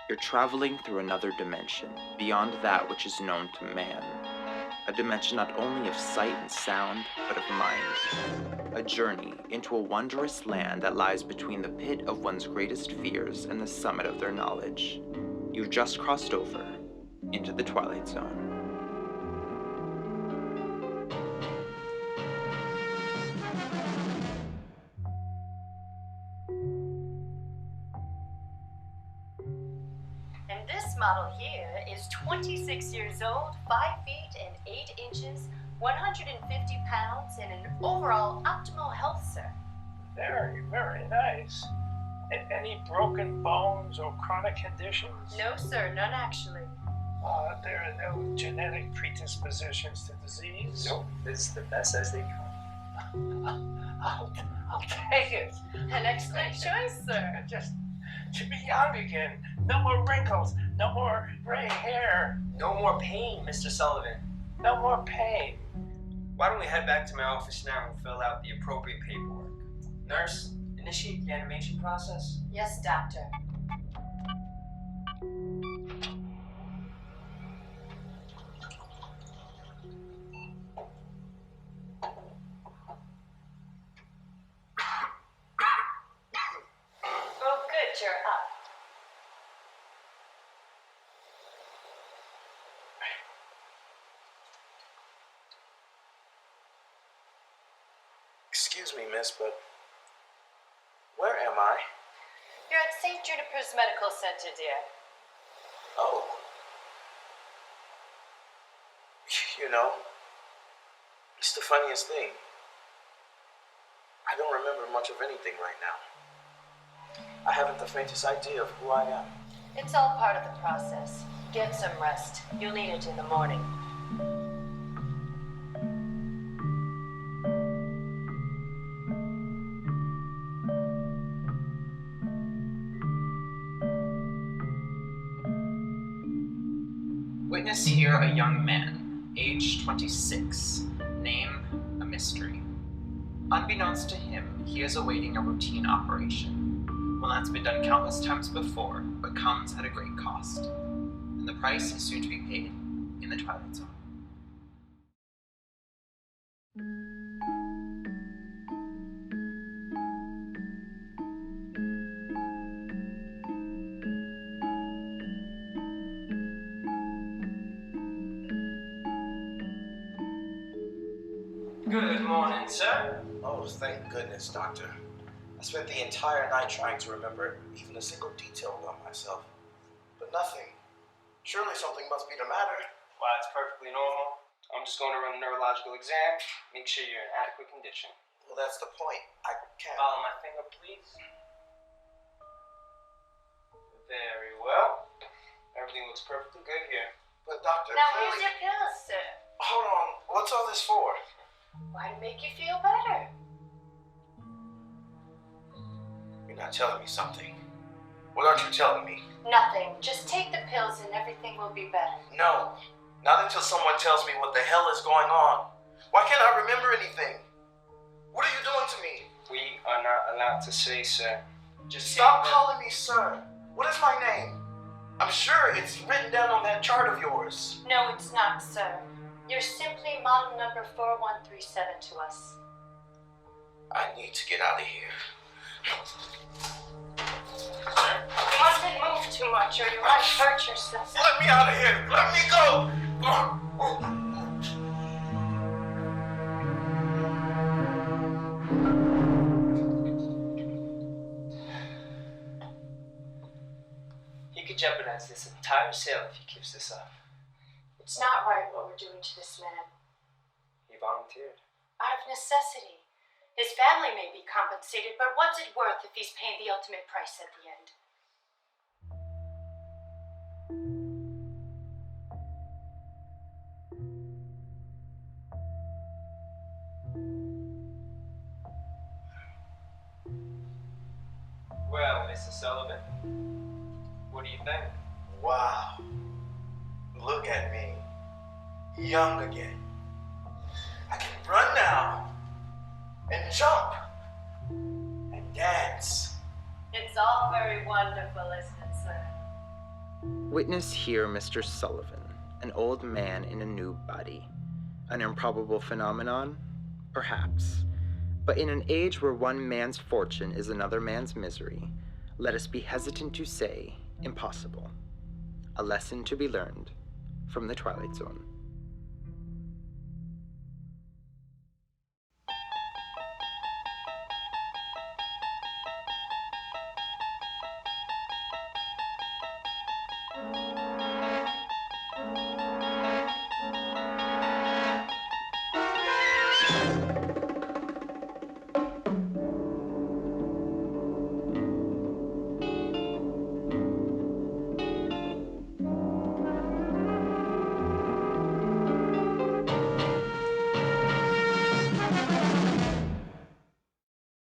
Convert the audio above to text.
You're traveling through another dimension, beyond that which is known to man. A dimension not only of sight and sound, but of mind. A journey into a wondrous land that lies between the pit of one's greatest fears and the summit of their knowledge. You've just crossed over into the Twilight Zone. And this model here is 26 years old, 5 feet and 8 inches, 150 pounds, and in overall optimal health, sir. Very, very nice. Any broken bones or chronic conditions? No, sir, none actually. There are no genetic predispositions to disease? Nope, it's the best as they come. I'll take it. An excellent choice, sir. Just to be young again. No more wrinkles. No more gray hair. No more pain, Mr. Sullivan. No more pain. Why don't we head back to my office now and fill out the appropriate paperwork? Nurse, initiate the animation process. Yes, doctor. Oh, good, you're up. Excuse me, miss, but where am I? You're at St. Juniper's Medical Center, dear. Oh. You know, it's the funniest thing. I don't remember much of anything right now. I haven't the faintest idea of who I am. It's all part of the process. Get some rest. You'll need it in the morning. Witness here a young man, age 26, name a mystery. Unbeknownst to him, he is awaiting a routine operation, one that's been done countless times before, but comes at a great cost. And the price is soon to be paid in the Twilight Zone. Good morning, sir. Oh, thank goodness, Doctor. I spent the entire night trying to remember even a single detail about myself. But nothing. Surely something must be the matter. Why, it's perfectly normal. I'm just going to run a neurological exam, make sure you're in adequate condition. Well, that's the point. I can't. Follow my finger, please. Very well. Everything looks perfectly good here. But Doctor, Now clearly... here's your pills, sir. Hold on. What's all this for? Why, to make you feel better. You're not telling me something. What aren't you telling me? Nothing. Just take the pills and everything will be better. No. Not until someone tells me what the hell is going on. Why can't I remember anything? What are you doing to me? We are not allowed to say, sir. Just Stop calling me sir. What is my name? I'm sure it's written down on that chart of yours. No, it's not, sir. You're simply model number 4137 to us. I need to get out of here. Sir? You mustn't move too much or you might hurt yourself. Let me out of here. Let me go. He could jeopardize this entire sale if he keeps this up. It's not right what we're doing to this man. He volunteered. Out of necessity. His family may be compensated, but what's it worth if he's paying the ultimate price at the end? Well, Mr. Sullivan, what do you think? Wow. Look at me. Young again. I can run now. And jump. And dance. It's all very wonderful, isn't it, sir? Witness here Mr. Sullivan, an old man in a new body. An improbable phenomenon? Perhaps. But in an age where one man's fortune is another man's misery, let us be hesitant to say impossible. A lesson to be learned from the Twilight Zone.